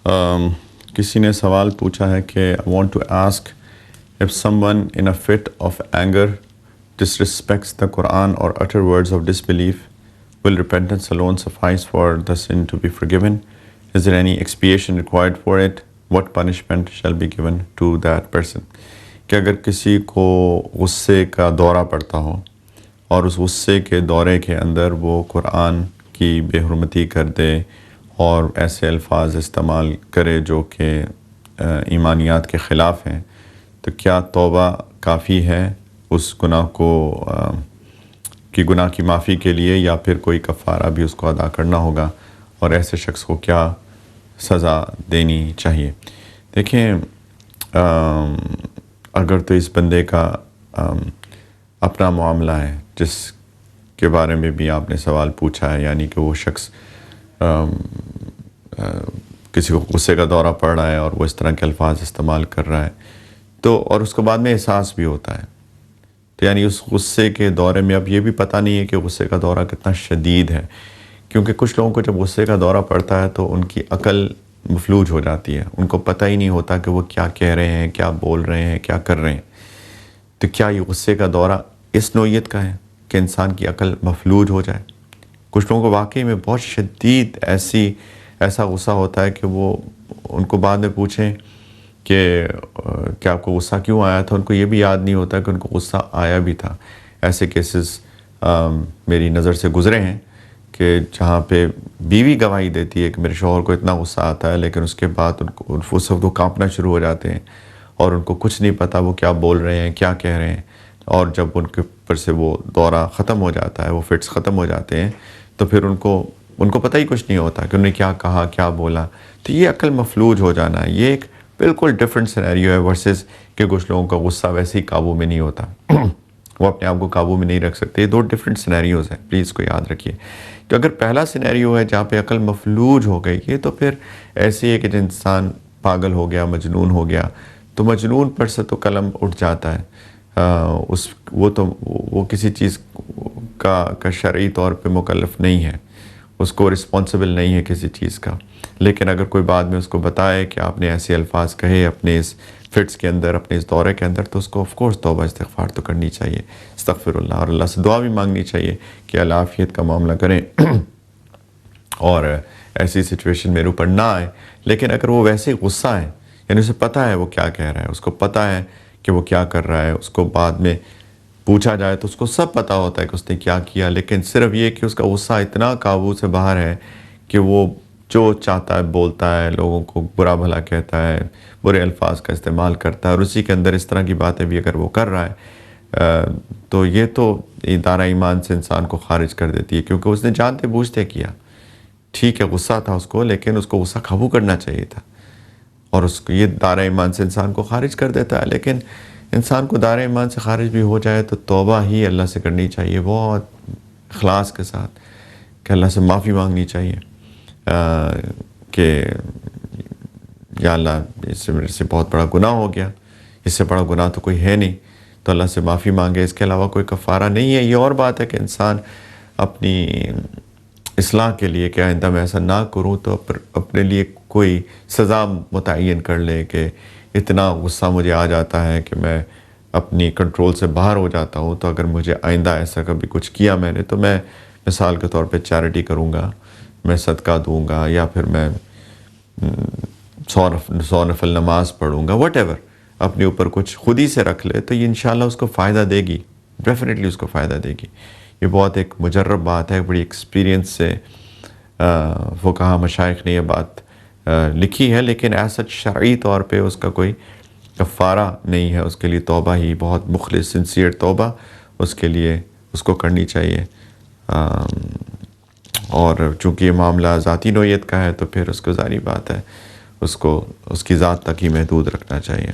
کسی نے سوال پوچھا ہے کہ I want to ask if someone in a fit of anger disrespects the Quran or utter words of disbelief, will repentance alone suffice for the sin to be forgiven? Is there any expiation required for it? What punishment shall be given to that person? کہ اگر کسی کو غصے کا دورہ پڑتا ہو اور اس غصے کے دورے کے اندر وہ قرآن کی بے حرمتی کر دے اور ایسے الفاظ استعمال کرے جو کہ ایمانیات کے خلاف ہیں، تو کیا توبہ کافی ہے اس گناہ گناہ کی معافی کے لیے، یا پھر کوئی کفارہ بھی اس کو ادا کرنا ہوگا، اور ایسے شخص کو کیا سزا دینی چاہیے؟ دیکھیں، اگر تو اس بندے کا اپنا معاملہ ہے جس کے بارے میں بھی آپ نے سوال پوچھا ہے، یعنی کہ وہ شخص کسی کو غصے کا دورہ پڑ رہا ہے اور وہ اس طرح کے الفاظ استعمال کر رہا ہے، تو اور اس کے بعد میں احساس بھی ہوتا ہے، تو یعنی اس غصے کے دورے میں اب یہ بھی پتہ نہیں ہے کہ غصے کا دورہ کتنا شدید ہے، کیونکہ کچھ لوگوں کو جب غصے کا دورہ پڑتا ہے تو ان کی عقل مفلوج ہو جاتی ہے، ان کو پتہ ہی نہیں ہوتا کہ وہ کیا کہہ رہے ہیں، کیا بول رہے ہیں، کیا کر رہے ہیں۔ تو کیا یہ غصے کا دورہ اس نوعیت کا ہے کہ انسان کی عقل مفلوج ہو جائے؟ کچھ لوگوں کو واقعی میں بہت شدید ایسا غصہ ہوتا ہے کہ وہ ان کو بعد میں پوچھیں کہ کیا آپ کو غصہ کیوں آیا تھا، ان کو یہ بھی یاد نہیں ہوتا کہ ان کو غصہ آیا بھی تھا۔ ایسے کیسز میری نظر سے گزرے ہیں کہ جہاں پہ بیوی گواہی دیتی ہے کہ میرے شوہر کو اتنا غصہ آتا ہے، لیکن اس کے بعد اس وقت وہ کانپنا شروع ہو جاتے ہیں اور ان کو کچھ نہیں پتا وہ کیا بول رہے ہیں، کیا کہہ رہے ہیں، اور جب ان کے اوپر سے وہ دورہ ختم ہو جاتا ہے، وہ فٹس ختم ہو جاتے ہیں، تو پھر ان کو پتہ ہی کچھ نہیں ہوتا کہ انہوں نے کیا کہا، کیا بولا۔ تو یہ عقل مفلوج ہو جانا ہے، یہ ایک بالکل ڈیفرنٹ سینیریو ہے ورسز کہ کچھ لوگوں کا غصہ ویسے ہی قابو میں نہیں ہوتا، وہ اپنے آپ کو قابو میں نہیں رکھ سکتے۔ یہ دو ڈیفرنٹ سینیریوز ہیں، پلیز کو یاد رکھیے۔ تو اگر پہلا سینیریو ہے جہاں پہ عقل مفلوج ہو گئی ہے، تو پھر ایسے ہے کہ جب انسان پاگل ہو گیا، مجنون ہو گیا، تو مجنون پر سے تو قلم اٹھ جاتا ہے، وہ کسی چیز کا شرعی طور پہ مکلف نہیں ہے، اس کو رسپانسبل نہیں ہے کسی چیز کا۔ لیکن اگر کوئی بعد میں اس کو بتائے کہ آپ نے ایسے الفاظ کہے اپنے اس فٹس کے اندر، اپنے اس دورے کے اندر، تو اس کو آف کورس توبہ استغفار تو کرنی چاہیے، استغفر اللہ، اور اللہ سے دعا بھی مانگنی چاہیے کہ اللہ عافیت کا معاملہ کریں اور ایسی سچویشن میرے اوپر نہ آئے۔ لیکن اگر وہ ویسے غصہ ہے، یعنی اسے پتہ ہے وہ کیا کہہ رہا ہے، اس کو پتہ ہے کہ وہ کیا کر رہا ہے، اس کو بعد میں پوچھا جائے تو اس کو سب پتہ ہوتا ہے کہ اس نے کیا کیا، لیکن صرف یہ کہ اس کا غصہ اتنا قابو سے باہر ہے کہ وہ جو چاہتا ہے بولتا ہے، لوگوں کو برا بھلا کہتا ہے، برے الفاظ کا استعمال کرتا ہے، اور اسی کے اندر اس طرح کی باتیں بھی اگر وہ کر رہا ہے، تو یہ تو دائرہ ایمان سے انسان کو خارج کر دیتی ہے، کیونکہ اس نے جانتے بوجھتے کیا۔ ٹھیک ہے، غصہ تھا اس کو، لیکن اس کو غصہ قابو کرنا چاہیے تھا، اور اس کو یہ دائرہ ایمان سے انسان کو خارج کر دیتا ہے۔ لیکن انسان کو دائرہ ایمان سے خارج بھی ہو جائے تو توبہ ہی اللہ سے کرنی چاہیے، بہت اخلاص کے ساتھ، کہ اللہ سے معافی مانگنی چاہیے کہ یا اللہ، اس سے میرے سے بہت بڑا گناہ ہو گیا، اس سے بڑا گناہ تو کوئی ہے نہیں، تو اللہ سے معافی مانگے، اس کے علاوہ کوئی کفارہ نہیں ہے۔ یہ اور بات ہے کہ انسان اپنی اصلاح کے لیے کہ آئندہ میں ایسا نہ کروں، تو اپنے لیے کوئی سزا متعین کر لے کہ اتنا غصہ مجھے آ جاتا ہے کہ میں اپنی کنٹرول سے باہر ہو جاتا ہوں، تو اگر مجھے آئندہ ایسا کبھی کچھ کیا میں نے، تو میں مثال کے طور پہ چیریٹی کروں گا، میں صدقہ دوں گا، یا پھر میں 100 نفل نماز پڑھوں گا، وٹ ایور، اپنے اوپر کچھ خود ہی سے رکھ لے، تو یہ انشاءاللہ اس کو فائدہ دے گی، ڈیفینیٹلی اس کو فائدہ دے گی۔ یہ بہت ایک مجرب بات ہے، بڑی ایکسپیرینس سے فقہا مشائخ نے یہ بات لکھی ہے، لیکن ایسا شرعی طور پہ اس کا کوئی کفارہ نہیں ہے، اس کے لیے توبہ ہی، بہت مخلص سنسیئر توبہ اس کے لیے اس کو کرنی چاہیے، اور چونکہ یہ معاملہ ذاتی نوعیت کا ہے تو پھر اس کو ظاہری بات ہے اس کو اس کی ذات تک ہی محدود رکھنا چاہیے۔